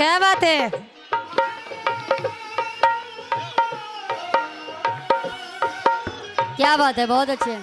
क्या बात है। क्या बात है, बहुत अच्छे।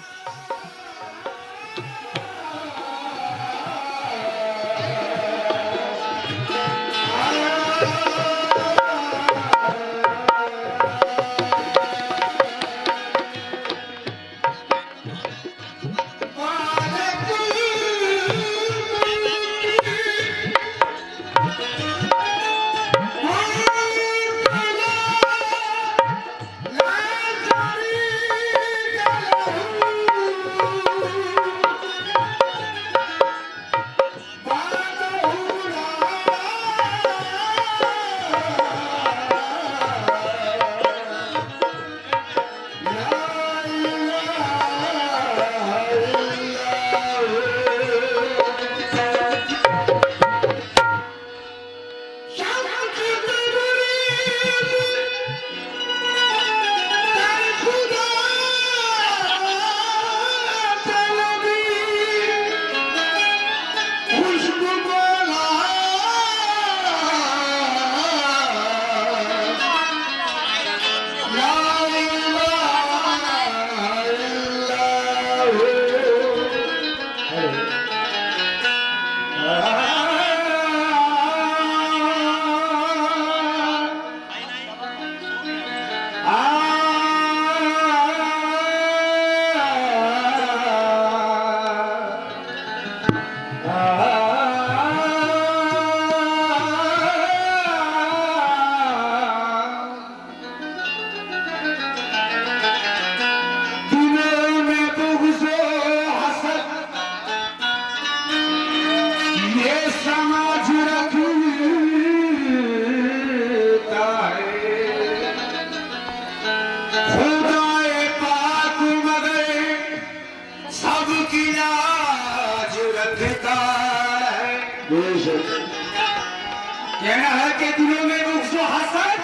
कहना है कि दिलों में बुग़्ज़ व हसद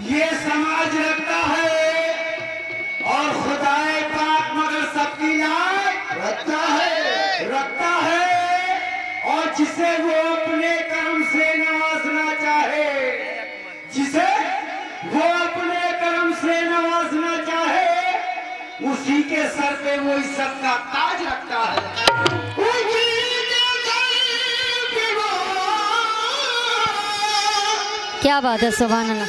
ये समाज रखता है और खुदाए पाक मगर सबकी याद रखता है और जिसे वो अपने कर्म से नवाजना चाहे, जिसे वो अपने कर्म से नवाजना चाहे उसी के सर पे वो इज्जत का ताज रखता है। क्या बात है, सुभान अल्लाह।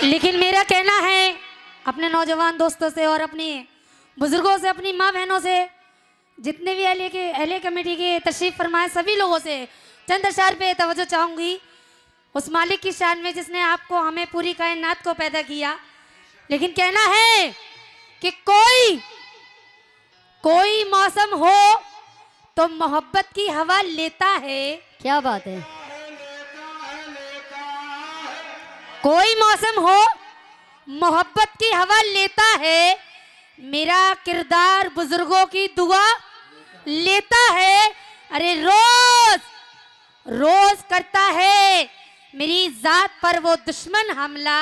लेकिन मेरा कहना है अपने नौजवान दोस्तों से और अपनी बुजुर्गों से, अपनी माँ बहनों से, जितने भी अहले कमेटी के तशरीफ फरमाए सभी लोगों से चंद अशार पे तवज्जो चाहूँगी उस मालिक की शान में जिसने आपको, हमें, पूरी कायनात को पैदा किया। लेकिन कहना है कि कोई मौसम हो तो मोहब्बत की हवा लेता है। क्या बात है। कोई मौसम हो मोहब्बत की हवा लेता है, मेरा किरदार बुजुर्गों की दुआ लेता है। अरे रोज करता है मेरी जात पर वो दुश्मन हमला,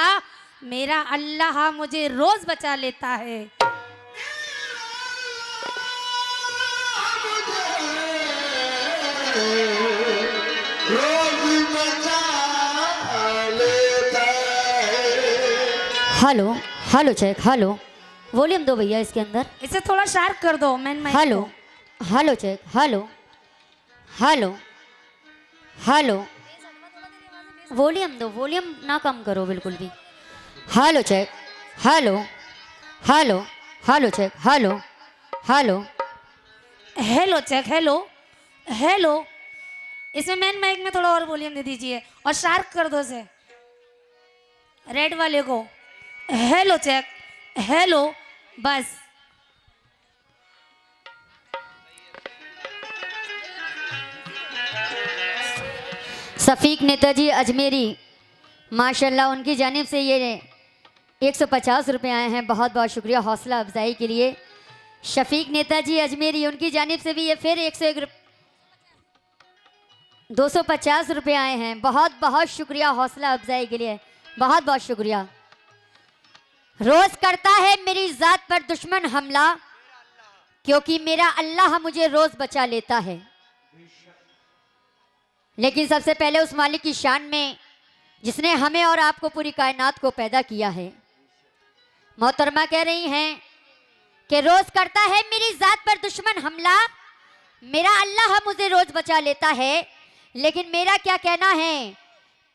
मेरा अल्लाह मुझे रोज बचा लेता है। हेलो चेक, हेलो वॉल्यूम दो भैया इसके अंदर, इसे थोड़ा शार्प कर दो। हेलो चेक, हेलो वॉल्यूम दो, वॉल्यूम ना कम करो बिल्कुल भी। Hello check, hello check, hello. इसे मेन माइक में थोड़ा और वॉल्यूम दे दीजिए और शार्प कर दो इसे, रेड वाले को। हेलो चेक, हेलो, बस। सफ़ीक नेताजी अजमेरी, माशाल्लाह उनकी जानिब से ये 150 रुपये आए हैं। बहुत बहुत शुक्रिया हौसला अफजाई के लिए। शफीक नेताजी अजमेरी, उनकी जानिब से भी ये फिर 250 रुपये आए हैं। बहुत बहुत शुक्रिया हौसला अफजाई के लिए, बहुत बहुत शुक्रिया। रोज करता है मेरी जात पर दुश्मन हमला, क्योंकि मेरा अल्लाह मुझे रोज बचा लेता है। लेकिन सबसे पहले उस मालिक की शान में जिसने हमें और आपको पूरी कायनात को पैदा किया है। मोहतरमा कह रही हैं कि रोज करता है मेरी जात पर दुश्मन हमला, मेरा अल्लाह मुझे रोज बचा लेता है। लेकिन मेरा क्या कहना है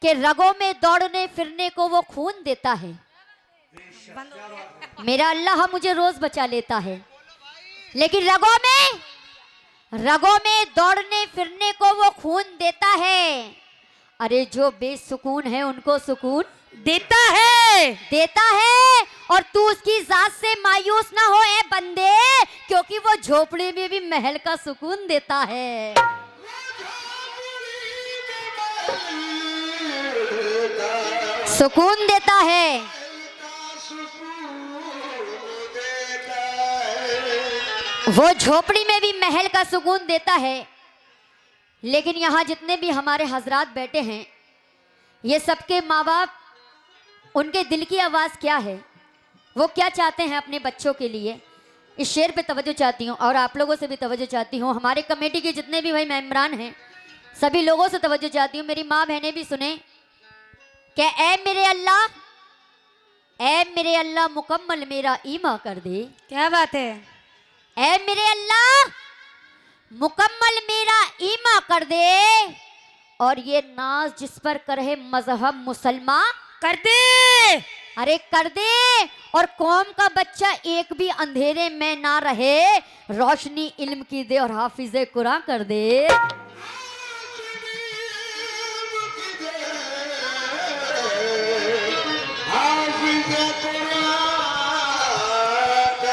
कि रगों में दौड़ने फिरने को वो खून देता है। मेरा अल्लाह मुझे रोज बचा लेता है, लेकिन रगों में दौड़ने फिरने को वो खून देता है। अरे जो बेसुकून है उनको सुकून देता है। और तू उसकी जात से मायूस ना हो ए बंदे, क्योंकि वो झोपड़ी में भी महल का सुकून देता है। सुकून देता है। वो झोपड़ी में भी महल का सुकून देता है। लेकिन यहाँ जितने भी हमारे हजरात बैठे हैं, ये सबके माँ बाप, उनके दिल की आवाज़ क्या है, वो क्या चाहते हैं अपने बच्चों के लिए। इस शेर पे तवज्जो चाहती हूँ और आप लोगों से भी तवज्जो चाहती हूँ। हमारे कमेटी के जितने भी भाई मेंबरान हैं, सभी लोगों से तवज्जो चाहती हूँ। मेरी माँ बहनें भी सुने कि ऐ मेरे अल्लाह मुकम्मल मेरा ईमा कर दे। क्या बात है। ऐ मेरे अल्लाह मुकम्मल मेरा ईमा कर दे, और ये नाज जिस पर करे मजहब मुसलमान कर दे। अरे कर दे। और कौम का बच्चा एक भी अंधेरे में ना रहे, रोशनी इल्म की दे और हाफिजे कुरान कर दे।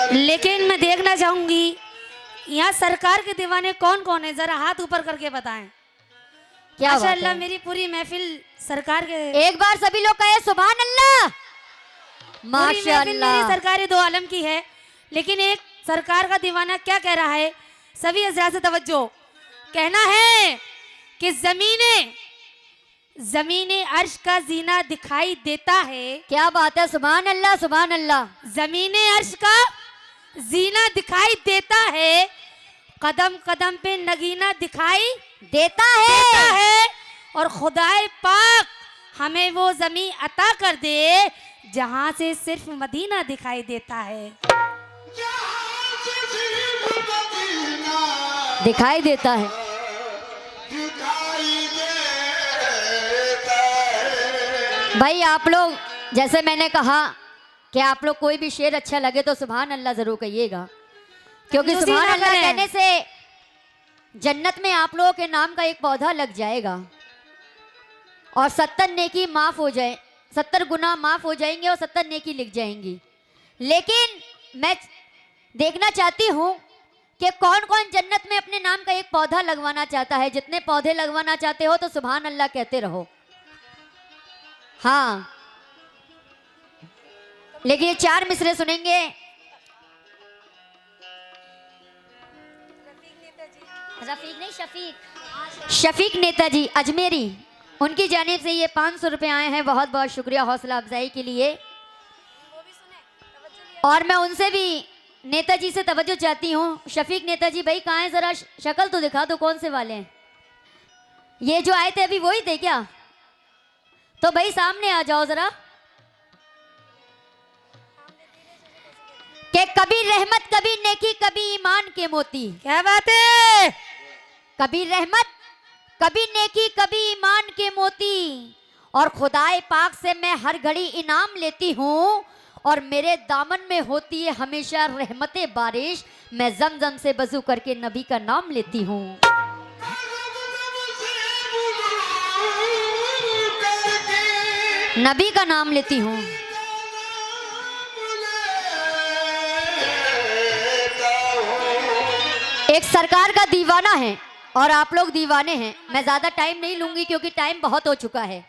लेकिन मैं देखना चाहूंगी यहाँ सरकार के दीवाने कौन कौन है, जरा हाथ ऊपर करके बताएं। क्या बात माशाअल्लाह है? मेरी पूरी महफिल सरकार के, एक बार सभी लोग कहे सुभान अल्लाह। पूरी महफिल मेरी माशाअल्लाह। सरकारी दो आलम की है। लेकिन एक सरकार का दीवाना क्या कह रहा है, सभी हजरात से तवज्जो। कहना है कि जमीने अर्श का जीना दिखाई देता है। क्या बात है, सुभान अल्लाह सुभान अल्लाह। जमीने अर्श का जीना दिखाई देता है, कदम कदम पे नगीना दिखाई देता देता है। है। और खुदाए पाक हमें वो जमीन अता कर दे जहां से सिर्फ मदीना दिखाई देता है। दिखाई देता है। भाई आप लोग, जैसे मैंने कहा कि आप लोग कोई भी शेर अच्छा लगे तो सुभान अल्लाह जरूर कहिएगा, क्योंकि कंजूसी सुभान ना अल्लाह करें। कहने से जन्नत में आप लोगों के नाम का एक पौधा लग जाएगा और 70 नेकी माफ हो जाए, 70 गुनाह माफ हो जाएंगे और 70 नेकी लिख जाएंगी। लेकिन मैं देखना चाहती हूँ कि कौन कौन जन्नत में अपने नाम का एक पौधा लगवाना चाहता है। जितने पौधे लगवाना चाहते हो तो सुभान अल्लाह कहते रहो। हाँ, लेकिन ये 4 मिसरे सुनेंगे। रफीक नहीं, शफीक नेताजी अजमेरी, उनकी जानिब से ये 500 रुपये आए हैं। बहुत बहुत शुक्रिया हौसला अफजाई के लिए। और मैं उनसे भी नेताजी से तवज्जो चाहती हूँ। शफीक नेताजी भाई कहाँ हैं, जरा शक्ल तो दिखा दो, कौन से वाले हैं? ये जो आए थे अभी वही थे क्या? तो भाई सामने आ जाओ जरा। कि कभी रहमत कभी नेकी कभी ईमान के मोती। क्या बात है। कभी रहमत कभी नेकी कभी ईमान के मोती, और खुदाए पाक से मैं हर घड़ी इनाम लेती हूँ, और मेरे दामन में होती है हमेशा रहमते बारिश। मैं जमजम से वजू करके नबी का नाम लेती हूँ। नबी का नाम लेती हूँ। एक सरकार का दीवाना है और आप लोग दीवाने हैं। मैं ज्यादा टाइम नहीं लूंगी क्योंकि टाइम बहुत हो चुका है।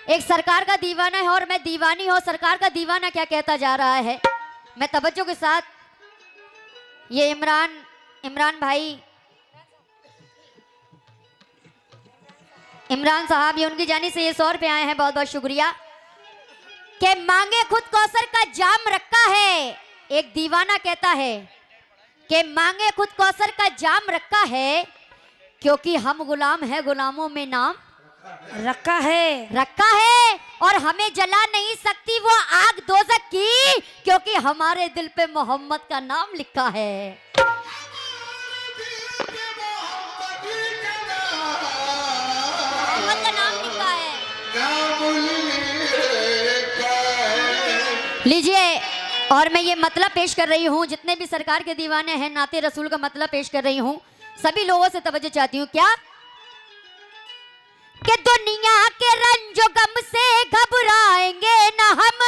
एक सरकार का दीवाना है और मैं दीवानी हूँ। सरकार का दीवाना क्या कहता जा रहा है, मैं तवज्जो के साथ, ये इमरान भाई, इमरान साहब, ये उनकी जानी से ये 100 रुपये आए हैं। बहुत बहुत शुक्रिया। कि मांगे खुद कौसर का जाम रखा है। एक दीवाना कहता है कि मांगे खुद कौसर का जाम रखा है, क्योंकि हम गुलाम है, गुलामों में नाम रखा है। और हमें जला नहीं सकती वो आग दोज़ख की, क्योंकि हमारे दिल पे मोहम्मद का नाम लिखा है। मोहम्मद का नाम लिखा है। लीजिए, और मैं ये मतलब पेश कर रही हूँ, जितने भी सरकार के दीवाने हैं, नाते रसूल का मतलब पेश कर रही हूँ। सभी लोगों से तवज्जो चाहती हूँ। क्या कि दुनिया के रंजो गम से घबराएंगे न हम,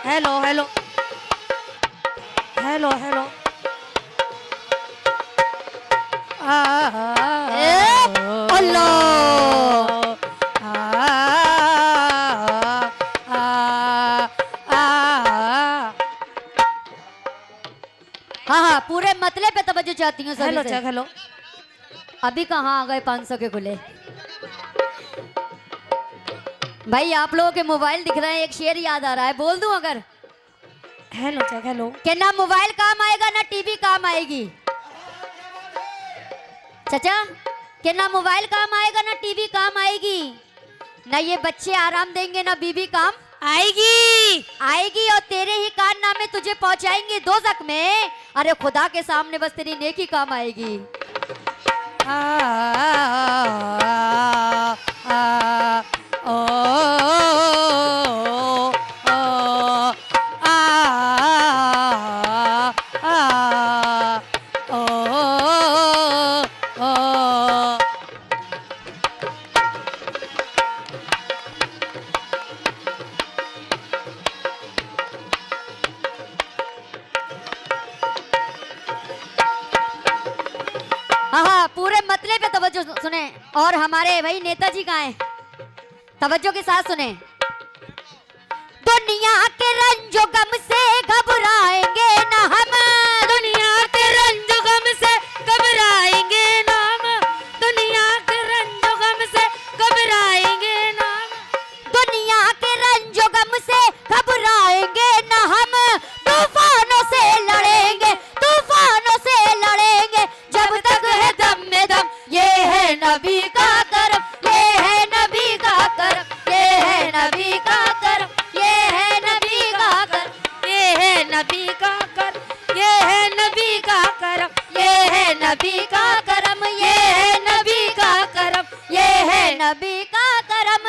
हेलो हेलो हेलो हेलो हाँ, पूरे मतले पे तवज्जो चाहती हूँ सभी हेलो से। Check hello. अभी कहाँ आ गए 500 के खुले। भाई आप लोगों के मोबाइल दिख रहे हैं, एक शेर याद आ रहा है, बोल दूं अगर? Hello check hello. कि ना मोबाइल काम आएगा ना टीवी काम आएगी। चाचा, कि ना मोबाइल काम आएगा ना टीवी काम आएगी, ना ये बच्चे आराम देंगे ना बीबी काम आएगी, और तेरे ही कारनामे तुझे पहुंचाएंगे दोज़ख में। अरे खुदा के सामने बस तेरी नेकी काम आएगी। हाँ, पूरे मतले पे तवज्जो सुने। और हमारे भाई नेताजी कहाँ हैं? तवज्जो के साथ सुने। दुनिया के रंजो गम से घबराएंगे न हम, दुनिया के रंजो गम से घबराएंगे ना हम, दुनिया के रंजो गम से घबराएंगे ना हम, दुनिया के रंजो गम से घबराएंगे न हम, तूफानों से लड़ेंगे, तूफानों से लड़ेंगे, जब तक है दम में दम। ये है नबी का करम, ये है नबी का करम, ये है नबी का करम, ये है नबी का करम, ये है नबी का कर, ये है नबी का करम, ये है नबी का करम, ये है नबी का करम, ये है नबी का करम।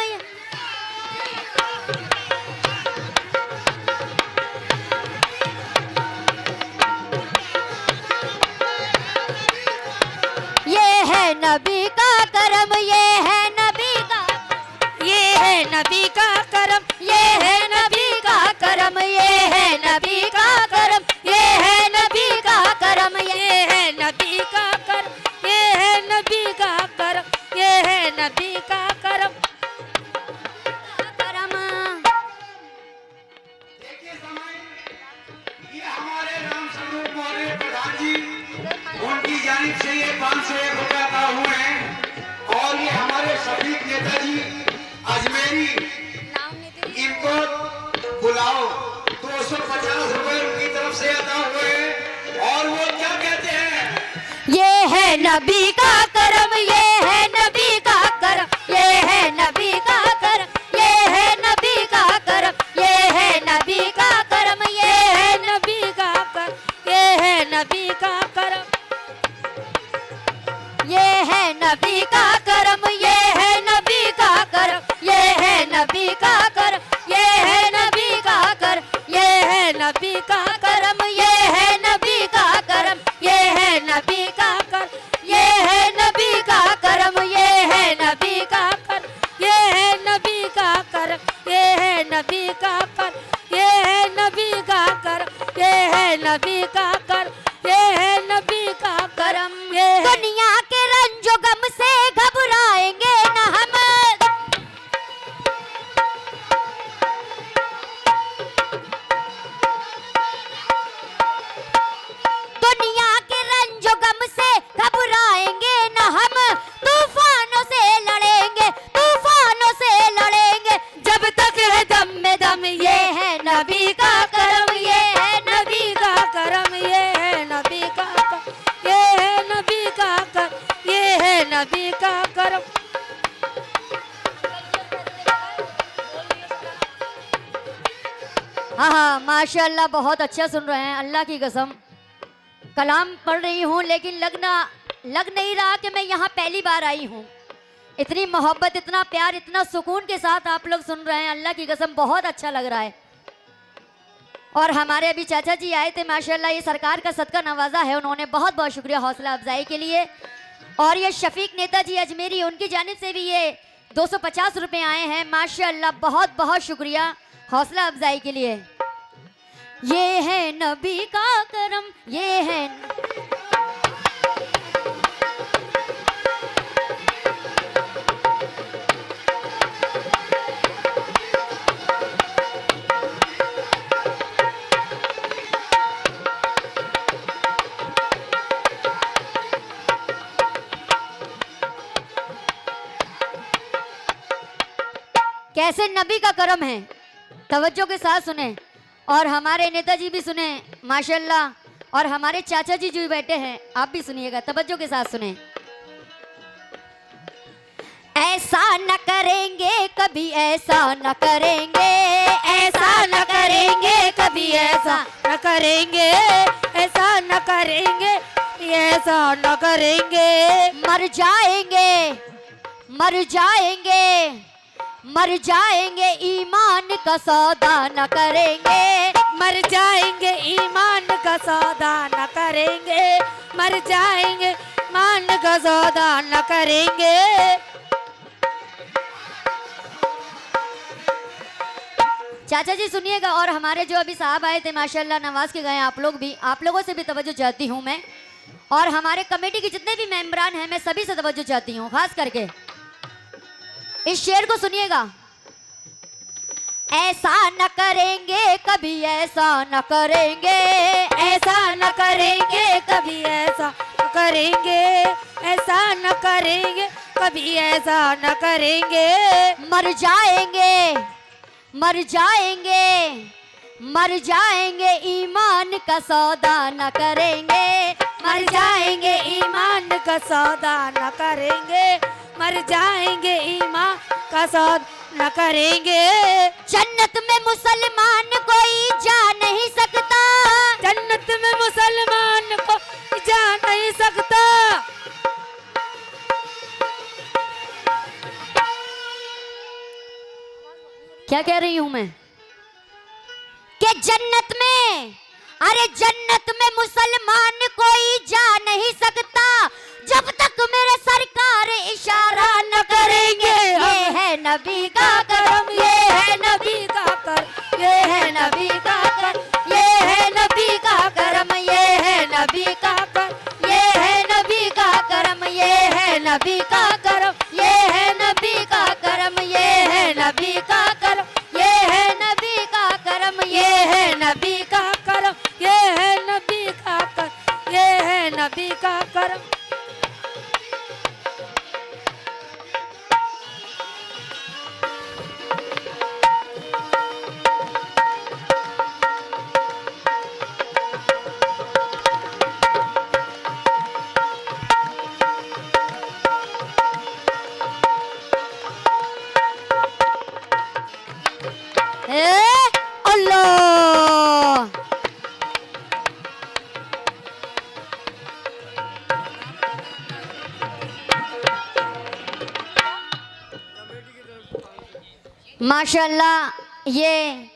ये है नबी का करम, ये है नबी का, ये है नबी का करम, ये है नबी का करम, ये है नबी का करम, ये है नबी का करम, ये है नबी का करम, ये है नबी का करम, ये है नबी का करम। करम। देखिए समय, ये हमारे राम स्वरूप मौर्य प्रधान जी, उनकी जानिब से ये 501 रुपया अदा हुए हैं। और ये हमारे शफीक नेताजी अजमेरी, इनको बुलाओ, 250 रुपए उनकी तरफ से अदा हुए हैं। और वो क्या कहते हैं? ये है नबी का करम, ये है नबी का करम, ये है नबी का करम, ये है नबी का करम, ये है नबी का करम, ये है नबी का कर, ये है नबी का करम, ये है नबी का करम, ये है नबी का करम, ये है नबी का करम, ये है नबी का करम, ये है नबी का करम, ये है नबी का करम, ये है नबी का करम, ये है नबी का करम, ये है नबी का कर, ये है नबी का कर, ये है नबी का कर, ये है नबी का कर, ये है नबी का कर, ये है नबी का करम, ये है दुनिया के रंजो गम से घबराएंगे न हम, नबी का करम। हाँ हाँ माशाल्लाह, बहुत अच्छा सुन रहे हैं, अल्लाह की कसम। कलाम पढ़ रही हूँ लेकिन लग नहीं रहा कि मैं यहाँ पहली बार आई हूँ। इतनी मोहब्बत, इतना प्यार, इतना सुकून के साथ आप लोग सुन रहे हैं, अल्लाह की कसम बहुत अच्छा लग रहा है। और हमारे अभी चाचा जी आए थे, माशाल्लाह ये सरकार का सदका नवाजा है, उन्होंने बहुत बहुत शुक्रिया हौसला अफजाई के लिए। और ये शफीक नेताजी अजमेरी, उनकी जानिब से भी ये 250 रुपये आए हैं, माशाल्लाह बहुत बहुत शुक्रिया हौसला अफजाई के लिए। ये है नबी का करम, ये है कैसे नबी का करम है। तवज्जो के साथ सुने और हमारे नेताजी भी सुने माशाल्लाह, और हमारे चाचा जी जो बैठे हैं आप भी सुनिएगा, तवज्जो के साथ सुने। ऐसा न करेंगे कभी, ऐसा न करेंगे, ऐसा न करेंगे कभी, ऐसा न करेंगे, ऐसा न करेंगे, ऐसा न करेंगे। मर जाएंगे, मर जाएंगे, मर जाएंगे, ईमान का सौदा न करेंगे। मर जाएंगे, ईमान का सौदा न करेंगे। मर जाएंगे, ईमान का सौदा न करेंगे। चाचा जी सुनिएगा, और हमारे जो अभी साहब आए थे माशाल्लाह नवाज के गए, आप लोग भी, आप लोगों से भी तवज्जो चाहती हूँ मैं, और हमारे कमेटी के जितने भी मेंबरान हैं मैं सभी से तवज्जो चाहती हूँ, खास करके इस शेर को सुनिएगा। ऐसा न करेंगे कभी, ऐसा न करेंगे, ऐसा न करेंगे कभी, ऐसा न करेंगे, ऐसा न करेंगे कभी, ऐसा न करेंगे। मर जाएंगे, मर जाएंगे, मर जाएंगे, ईमान का सौदा न करेंगे। मर जाएंगे, ईमान का सौदा न करेंगे। मर जाएंगे, ईमान का सौदा न करेंगे। जन्नत में मुसलमान कोई जा नहीं सकता, जन्नत में मुसलमान को जा नहीं सकता। क्या कह रही हूं मैं कि जन्नत में, अरे जन्नत में मुसलमान कोई जा नहीं सकता जब तक मेरे सरकार इशारा न करेंगे। ये है नबी का करम, ये है नबी का कर, ये है नबी का कर, ये है नबी का करम, ये है नबी का कर, ये है नबी का करम, ये है नबी का करम, ये है नबी का करम, ये है नबी का करम, ये है नबी का करम, ये है नबी का करम, ये है नबी का कर, ये है नबी का करम। अल्लाह। माशाल्लाह ये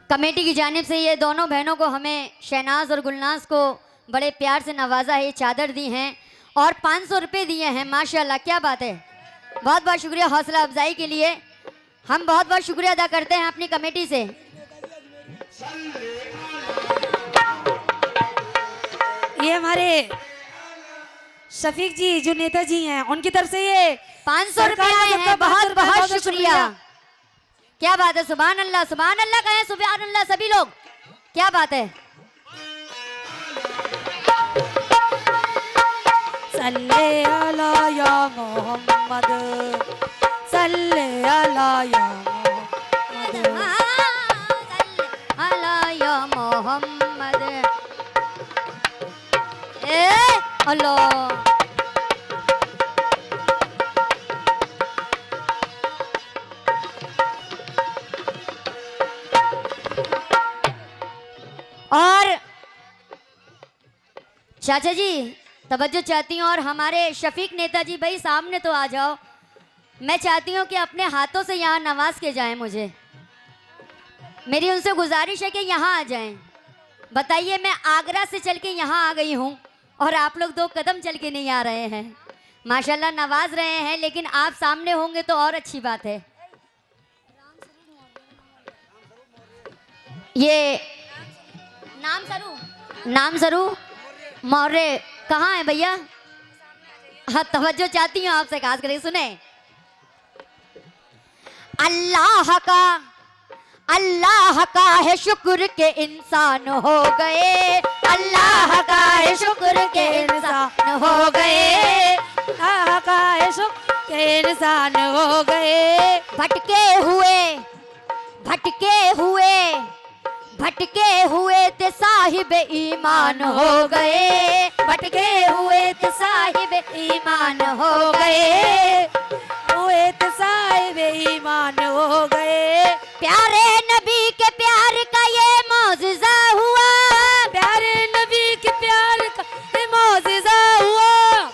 कमेटी की जानिब से ये दोनों बहनों को हमें शहनाज और गुलनाज को बड़े प्यार से नवाजा है, ये चादर दी हैं और 500 रुपये दिए हैं। माशाल्लाह क्या बात है, बहुत बहुत शुक्रिया हौसला अफजाई के लिए। हम बहुत बहुत शुक्रिया अदा करते हैं अपनी कमेटी से। ये हमारे शफीक जी जो नेताजी हैं उनकी तरफ से ये 500 रुपये आए हैं, बहुत बहुत शुक्रिया। क्या बात है, सुभान अल्लाह कहें, सुभान अल्लाह सभी लोग, क्या बात है। सल्ले अला या मोहम्मद, सल्ले अला या मोहम्मद, अला या मोहम्मद। ए अल्लाह। चाचा जी तवज्जो चाहती हूँ, और हमारे शफीक नेताजी भाई सामने तो आ जाओ। मैं चाहती हूँ कि अपने हाथों से यहाँ नवाज के जाएं मुझे। मेरी उनसे गुजारिश है कि यहाँ आ जाएं। बताइए, मैं आगरा से चल के यहाँ आ गई हूँ और आप लोग 2 कदम चल के नहीं आ रहे हैं। माशाल्लाह नवाज रहे हैं, लेकिन आप सामने होंगे तो और अच्छी बात है। ये नाम सरू मौर्य कहाँ है भैया? हाँ, तवज्जो चाहती हूँ आपसे, खास करके सुने। अल्लाह का है शुक्र के इंसान हो गए, अल्लाह का है शुक्र के इंसान हो गए, अल्लाह का है शुक्र के इंसान हो गए। भटके हुए ते साहिब ईमान हो गए, भटके हुए ते साहिब ईमान हो गए, हुए तो साहिब ईमान हो गए। प्यारे नबी के प्यार का ये मौजज़ा हुआ, प्यारे नबी के प्यार का ये मौजज़ा हुआ,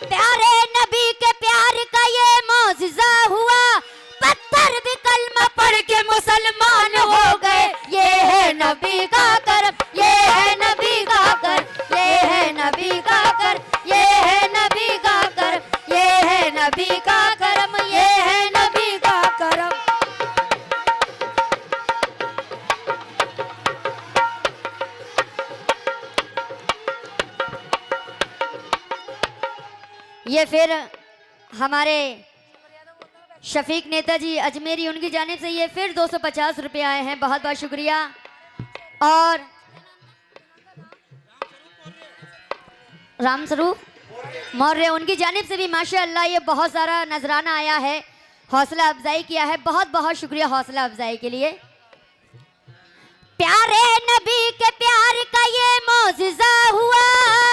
प्यारे नबी के प्यार का ये मौजज़ा हुआ, पत्थर भी कलमा पढ़ के मुसलमान हो गए। ये है नबी का करम, ये है नबी का करम, ये है नबी का करम, ये है नबी का करम, ये है नबी का करम, ये है नबी का करम। ये फिर हमारे शफीक नेताजी अजमेरी, उनकी जानिब से ये फिर 250 रुपये आए हैं। बहुत बहुत शुक्रिया। और रामस्वरूप मौर्य, उनकी जानिब से भी माशाअल्लाह ये बहुत सारा नजराना आया है, हौसला अफजाई किया है। बहुत बहुत शुक्रिया हौसला अफजाई के लिए। प्यारे नबी के प्यार का ये मौजज़ा हुआ,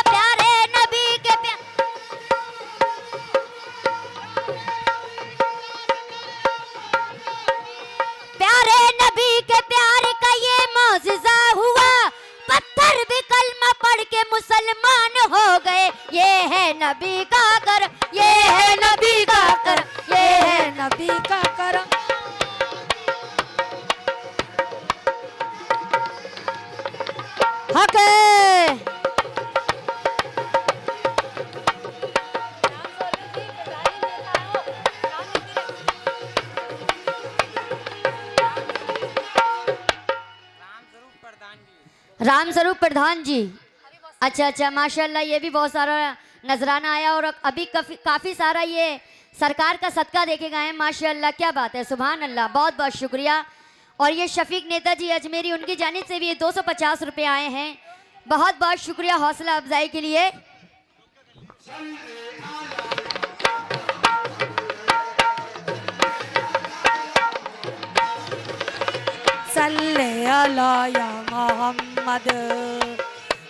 प्यारे नबी के प्यारे नबी के प्यार का ये मौजज़ा हुआ, पत्थर भी कलमा पढ़ के मुसलमान हो गए। ये है नबी का करम, ये है नबी का करम, ये है नबी का करम। हक रामस्वरूप प्रधान जी। अच्छा, माशाल्लाह ये भी बहुत सारा नजराना आया, और अभी काफ़ी सारा ये सरकार का सदका देके गए हैं। माशाल्लाह, क्या बात है, सुभान अल्लाह, बहुत बहुत शुक्रिया। और ये शफीक नेताजी अजमेरी, उनकी जानिब से भी ये 250 रुपये आए हैं। बहुत बहुत शुक्रिया हौसला अफजाई के लिए। सल्ले अला या मोहम्मद,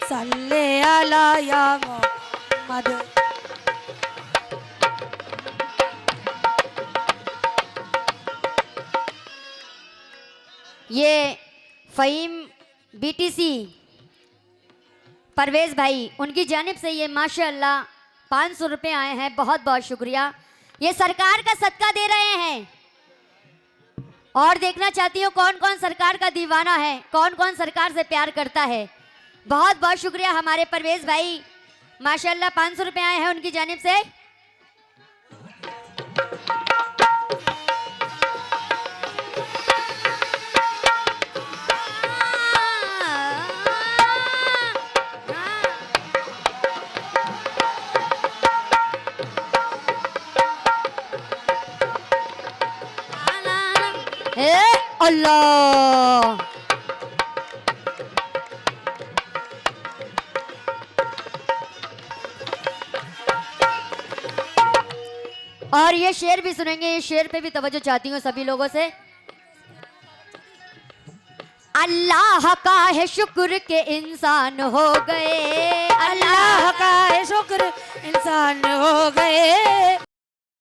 सल्ले अला या मोहम्मद। ये फ़हीम बीटीसी परवेज़ भाई, उनकी जानिब से ये माशाअल्लाह 500 रुपये आए हैं। बहुत बहुत शुक्रिया। ये सरकार का सदका दे रहे हैं। और देखना चाहती हूँ कौन कौन सरकार का दीवाना है, कौन कौन सरकार से प्यार करता है। बहुत बहुत शुक्रिया हमारे परवेज़ भाई, माशाअल्लाह 500 रुपये आए हैं उनकी जानिब से। अल्लाह, और ये शेर भी सुनेंगे। ये शेर पे भी तवज्जो चाहती हूँ सभी लोगों से। अल्लाह का है शुक्र के इंसान हो गए, अल्लाह का है शुक्र इंसान हो गए,